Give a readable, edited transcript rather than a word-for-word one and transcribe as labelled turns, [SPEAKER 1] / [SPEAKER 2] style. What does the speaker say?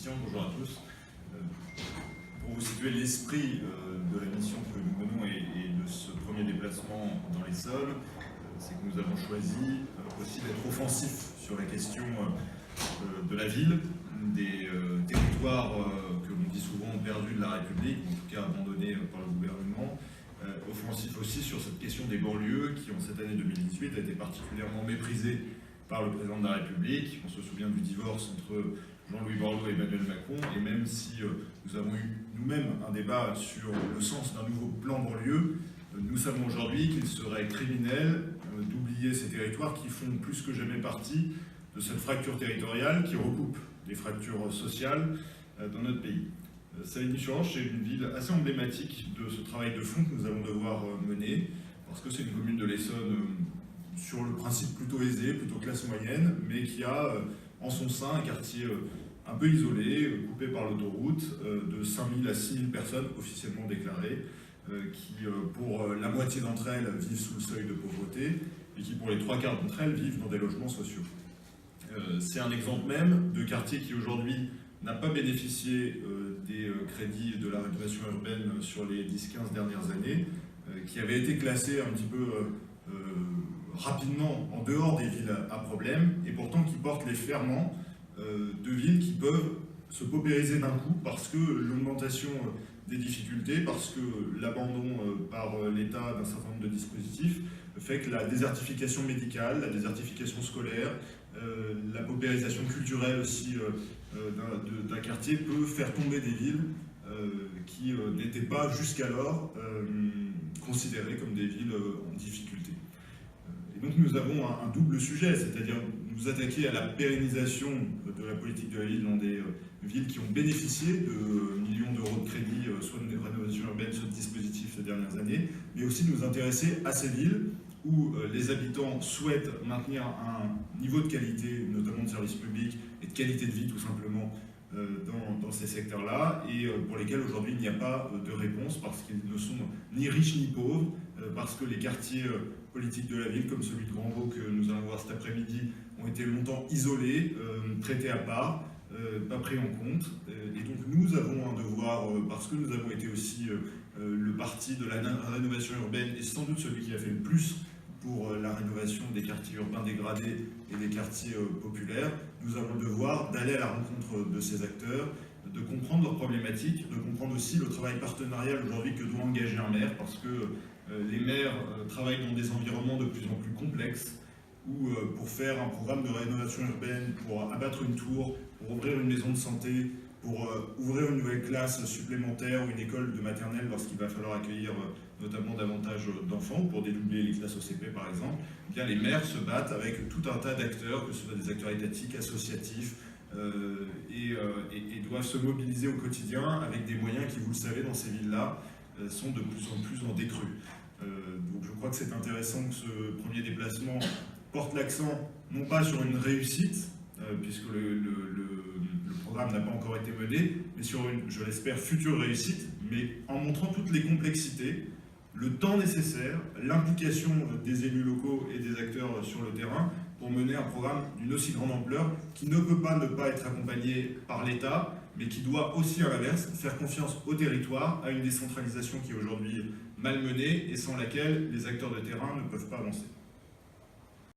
[SPEAKER 1] Christian, bonjour à tous. Pour vous situer l'esprit de la mission que nous menons et de ce premier déplacement dans l'Essonne, c'est que nous avons choisi aussi d'être offensifs sur la question de la ville, des territoires que l'on dit souvent perdus de la République, en tout cas abandonnés par le gouvernement. Offensif aussi sur cette question des banlieues qui, en cette année 2018, a été particulièrement méprisée par le président de la République. On se souvient du divorce entre Jean-Louis Borloo et Emmanuel Macron, et même si nous avons eu nous-mêmes un débat sur le sens d'un nouveau plan banlieue, nous savons aujourd'hui qu'il serait criminel d'oublier ces territoires qui font plus que jamais partie de cette fracture territoriale qui recoupe des fractures sociales dans notre pays. Savigny-sur-Orge, c'est une ville assez emblématique de ce travail de fond que nous allons devoir mener, parce que c'est une commune de l'Essonne sur le principe plutôt aisé, plutôt classe moyenne, mais qui a en son sein un quartier un peu isolé, coupé par l'autoroute, de 5000 à 6000 personnes officiellement déclarées, qui pour la moitié d'entre elles vivent sous le seuil de pauvreté, et qui pour les 3/4 d'entre elles vivent dans des logements sociaux. C'est un exemple même de quartier qui aujourd'hui n'a pas bénéficié des crédits de la rénovation urbaine sur les 10-15 dernières années, qui avait été classé un petit peu rapidement en dehors des villes à problème, et pourtant qui porte les ferments de villes qui peuvent se paupériser d'un coup parce que l'augmentation des difficultés, parce que l'abandon par l'État d'un certain nombre de dispositifs fait que la désertification médicale, la désertification scolaire, la paupérisation culturelle aussi d'un quartier peut faire tomber des villes qui n'étaient pas jusqu'alors considérées comme des villes en difficulté. Et donc nous avons un double sujet, c'est-à-dire nous attaquer à la pérennisation de la politique de la ville dans des villes qui ont bénéficié de millions d'euros de crédits, soit de rénovation urbaine, soit de dispositifs ces dernières années, mais aussi nous intéresser à ces villes où les habitants souhaitent maintenir un niveau de qualité, notamment de services publics et de qualité de vie tout simplement dans ces secteurs-là, et pour lesquels aujourd'hui il n'y a pas de réponse parce qu'ils ne sont ni riches ni pauvres, parce que les quartiers politiques de la ville, comme celui de Grandvaux que nous allons voir cet après-midi, ont été longtemps isolés, traités à part, pas pris en compte. Et donc nous avons un devoir, parce que nous avons été aussi le parti de la rénovation urbaine et sans doute celui qui a fait le plus pour la rénovation des quartiers urbains dégradés et des quartiers populaires, nous avons le devoir d'aller à la rencontre de ces acteurs, de comprendre leurs problématiques, de comprendre aussi le travail partenarial aujourd'hui que doit engager un maire, parce que les maires travaillent dans des environnements de plus en plus complexes, où pour faire un programme de rénovation urbaine, pour abattre une tour, pour ouvrir une maison de santé, pour ouvrir une nouvelle classe supplémentaire ou une école de maternelle lorsqu'il va falloir accueillir notamment davantage d'enfants, pour dédoubler les classes OCP par exemple, eh bien les maires se battent avec tout un tas d'acteurs, que ce soit des acteurs étatiques, associatifs, et doivent se mobiliser au quotidien avec des moyens qui, vous le savez, dans ces villes-là, sont de plus en plus en décrue. Donc je crois que c'est intéressant que ce premier déplacement porte l'accent non pas sur une réussite, puisque le programme n'a pas encore été mené, mais sur une, je l'espère, future réussite, mais en montrant toutes les complexités, le temps nécessaire, l'implication des élus locaux et des acteurs sur le terrain pour mener un programme d'une aussi grande ampleur qui ne peut pas ne pas être accompagné par l'État, mais qui doit aussi, à l'inverse, faire confiance au territoire, à une décentralisation qui est aujourd'hui malmenée et sans laquelle les acteurs de terrain ne peuvent pas avancer.